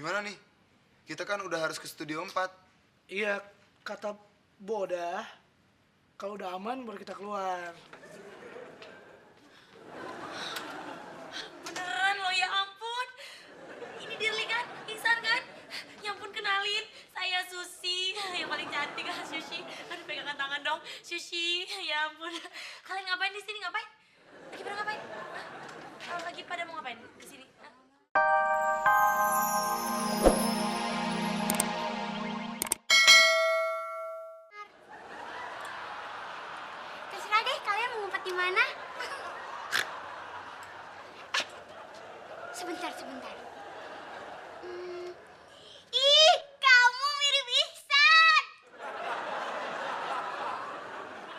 Gimana nih? Kita kan udah harus ke studio 4. Iya, kata Boda, kalau udah aman baru kita keluar. Beneran lo, ya ampun. Ini Dirli kan? Ihsan kan? Ya ampun, kenalin. Saya Susi, yang paling cantik kan, Susi. Aduh, pegangan tangan dong. Susi, ya ampun. Kalian ngapain di sini? Ngapain? Lagi pada ngapain? Hah? Lagi pada mau ngapain ke sini? Hah? Terserah deh kalian mau ngumpet di mana. Sebentar. Ih, kamu mirip Ihsan.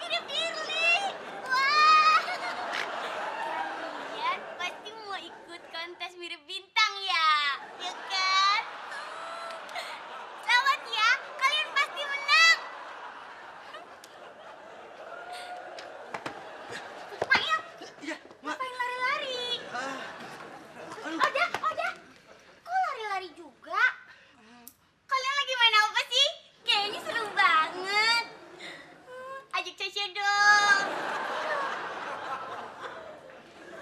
Mirip Dirli. Wah. Kalian pasti mau ikut kontes mirip bintang ya? Ya kan? Selamat ya, kalian pasti menang. Mail, Iya, Mak. ngapain lari-lari? Oda, kok lari-lari juga? Kalian lagi main apa sih? Kayaknya seru banget. Ajak Caca dong.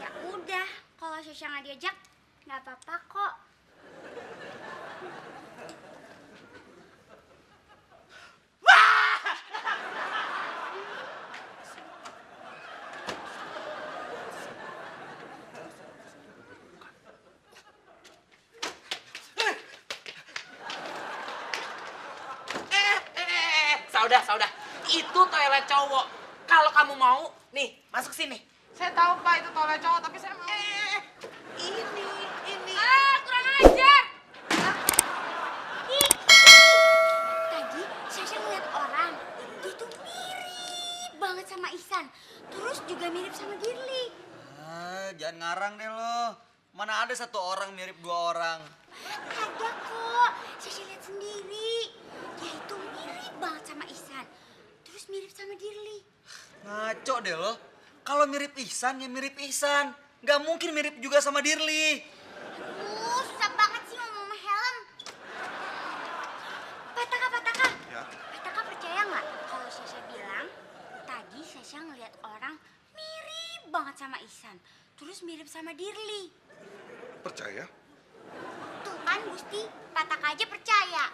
Ya udah, kalau Caca nggak diajak, nggak apa-apa kok. Saudah. Itu toilet cowok. Kalau kamu mau, nih, masuk sini. Saya tahu Pak itu toilet cowok, tapi saya mau. Ini. Kurang ajar. Ih, tadi Caca ngeliat orang, dia tuh mirip banget sama Ihsan. Terus juga mirip sama Dirli. Jangan ngarang deh lo. Mana ada satu orang mirip dua orang. Ada kok, Caca lihat sendiri. Dia itu mirip banget sama Ihsan. Terus mirip sama Dirli. Ngaco deh lo. Kalau mirip Ihsan ya mirip Ihsan. Gak mungkin mirip juga sama Dirli. Aduh, susah banget sih ngomong sama helm. Pataka. Ya. Pataka percaya nggak kalau Caca bilang tadi Caca ngeliat orang mirip banget sama Ihsan. Terus mirip sama Dirli. Percaya? Tuh kan Gusti, Pataka aja percaya.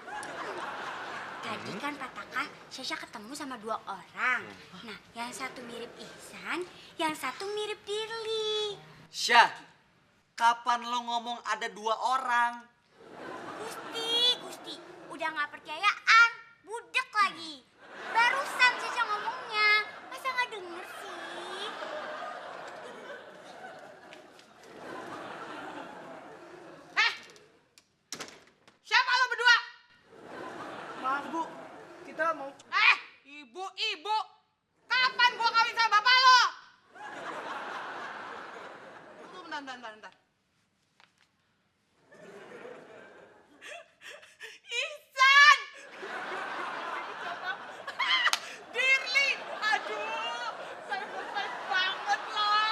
Tadi kan Pataka, Caca ketemu sama dua orang. Nah, yang satu mirip Ihsan, yang satu mirip Dirli. Syah, kapan lo ngomong ada dua orang? Gusti, udah nggak percayaan, budek lagi. Barusan Caca ngomongnya, masa nggak denger sih? Siapa lo berdua? Maaf Bu, kita mau... Ibu. Kapan gua kawin sama bapak lo? Tunggu, bentar. Ihsan! Dirli! Aduh, saya surprise banget loh.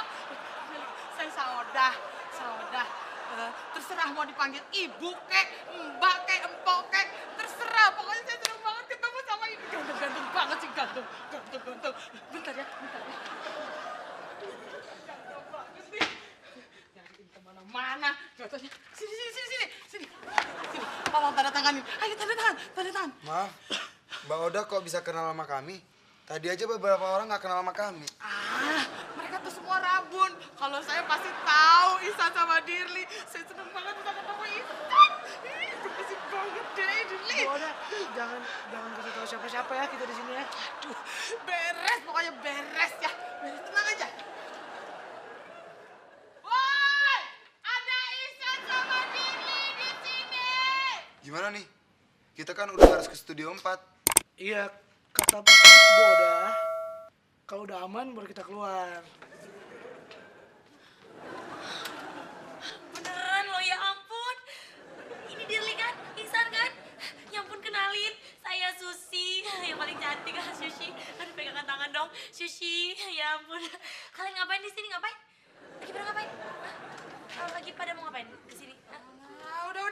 Saya Saudah. Terserah mau dipanggil ibu kek, mbak kek, empok kek, terserah. Pokoknya saya senang banget ketemu sama ibu. Ganteng banget sih, ganteng. Bentar ya. Ganteng banget nih. Nyariin kemana-mana. Gantengnya. Sini. Tolong tanda tanganin. Ayo tanda tangan. Maaf, Mbak Oda kok bisa kenal sama kami? Tadi aja beberapa orang nggak kenal sama kami. Mereka tuh semua rabun. Kalau saya pasti tahu Ihsan sama Dirli. Saya seneng banget bisa ketemu Ihsan. Makasih banget deh, Dirli. Boda, jangan kasih tahu siapa-siapa ya kita di sini ya. Aduh, beres, pokoknya beres ya. Beres, tenang aja. Woi, ada Ihsan sama Dirli di sini. Gimana nih? Kita kan udah harus ke studio 4. Iya, kata Boda, kalau udah aman baru kita keluar. Beneran lo, ya ampun. Ini Dirli kan? Ihsan kan? Ya ampun, kenalin. Saya Susi, yang paling cantik kan, Susi. Aduh, pegangan tangan dong. Susi, ya ampun. Kalian ngapain di sini? Ngapain? Lagi pada ngapain? Hah? Lagi pada mau ngapain ke sini? Hah? Udah.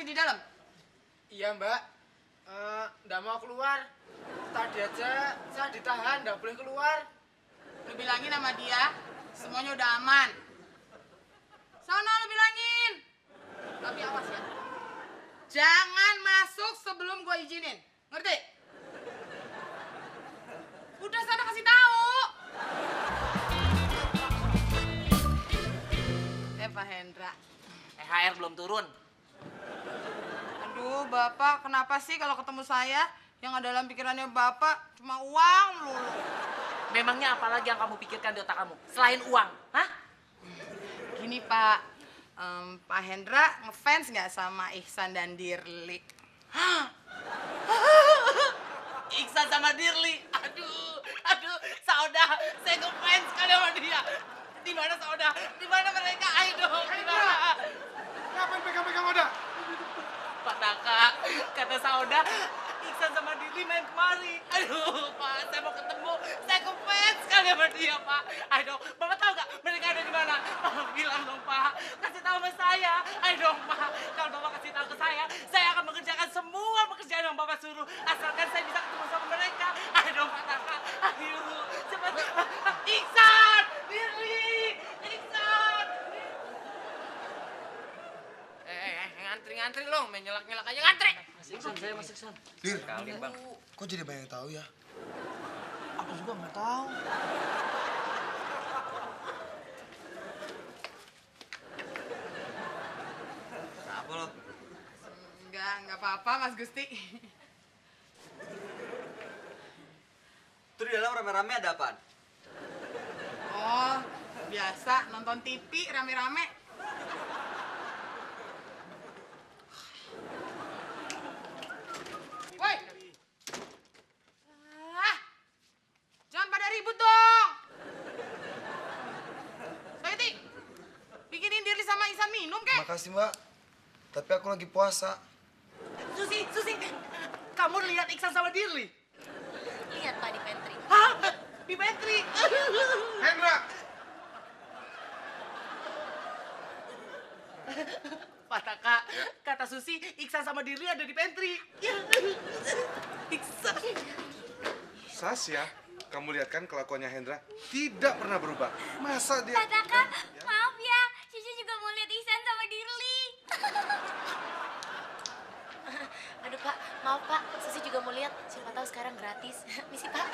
di dalam? Iya mbak, nggak mau keluar. Tadi aja saya ditahan, nggak boleh keluar. Lu bilangin sama dia, semuanya udah aman. Sana lu bilangin. Tapi awas ya. Jangan masuk sebelum gue izinin. Ngerti? Udah sana kasih tahu. Pak Hendra. THR belum turun. Aduh, Bapak, kenapa sih kalau ketemu saya yang ada dalam pikirannya Bapak cuma uang melulu? Memangnya apa lagi yang kamu pikirkan di otak kamu selain uang? Hah? Gini, Pak. Pak Hendra ngefans nggak sama Ihsan dan Dirli? Iksan sama Dirli. Aduh, Sauda, saya ngefans sekali sama dia. Di mana Sauda? Di mana mereka? Ayo dong, di mana? Ngapain pegang-pegang Oda? Pak Taka, kata Sauda, Iksan sama Dirli main kemari. Aduh, Pak, saya mau ketemu. Saya ngefans sekali sama dia, Pak. Ayo dong, Bapak tahu nggak mereka ada di mana? Bilang dong, Pak. Kasih tahu sama saya. Ayo dong, Pak. Kalau Bapak kasih tahu ke saya akan mengerjakan semua pekerjaan yang Bapak suruh. Asalkan saya bisa ketemu sama mereka. Ayo dong, Pak Taka. Ayo, cepat. Iksan! Dirli! Iksan! Ngantri lo, main nyelak-nyelak aja ngantri. Masuk San. Dir, Kali, Bang. kok jadi banyak yang tahu ya? Aku juga nggak tahu. Apa lo? Enggak apa-apa, Mas Gusti. Tuh di dalam rame-rame ada apaan? Oh, biasa nonton TV rame-rame. Woi. Jangan pada ribut dong. Soyati, bikinin Dirli sama Ihsan minum, kek? Makasih mbak, tapi aku lagi puasa. Susi, kamu lihat Iksan sama Dirli? Lihat Pak di pantry. Hah? Di pantry? Hendra! Pak Taka, kata Susi, Iksan sama Dirli ada di pantry. Iksan. Sasya, kamu lihat kan kelakuannya Hendra tidak pernah berubah. Masa dia... Pak Taka, maaf ya, Cici juga mau lihat Ihsan sama Dirli. Aduh Pak, maaf Pak, Susi juga mau lihat. Siapa tahu sekarang gratis. Misi Pak.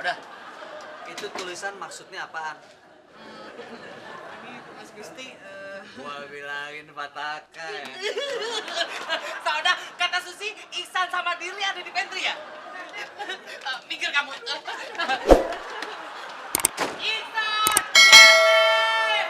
Udah. Itu tulisan maksudnya apaan? Ini Mas Gusti, Gua bilangin Pak Taka ya. Sauda, kata Susi, Iksan sama Dirli ada di pantry ya? Mikir kamu. Iksan! Dirli!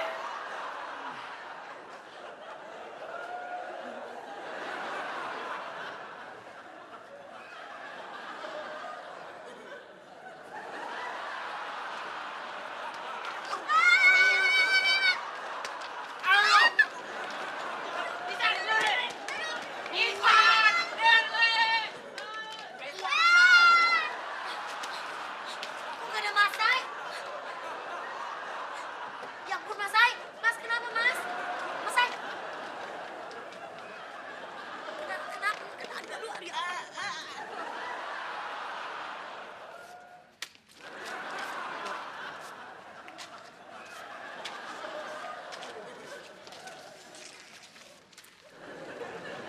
Kok nggak ada Mas Sai? Ya ampun Mas Sai, Mas kenapa Mas? Mas Sai. Kenapa? Aduh,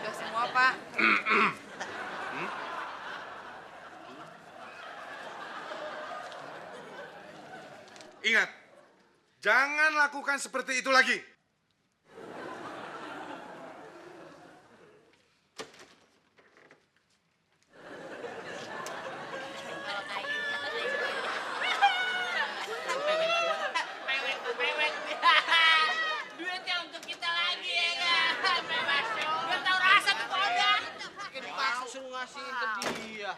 udah semua, Pak. Ingat, jangan lakukan seperti itu lagi. Mewek. Duitnya untuk kita lagi ya kan? Biar tahu rasa tuh Sauda. Langsung ngasihin ke dia.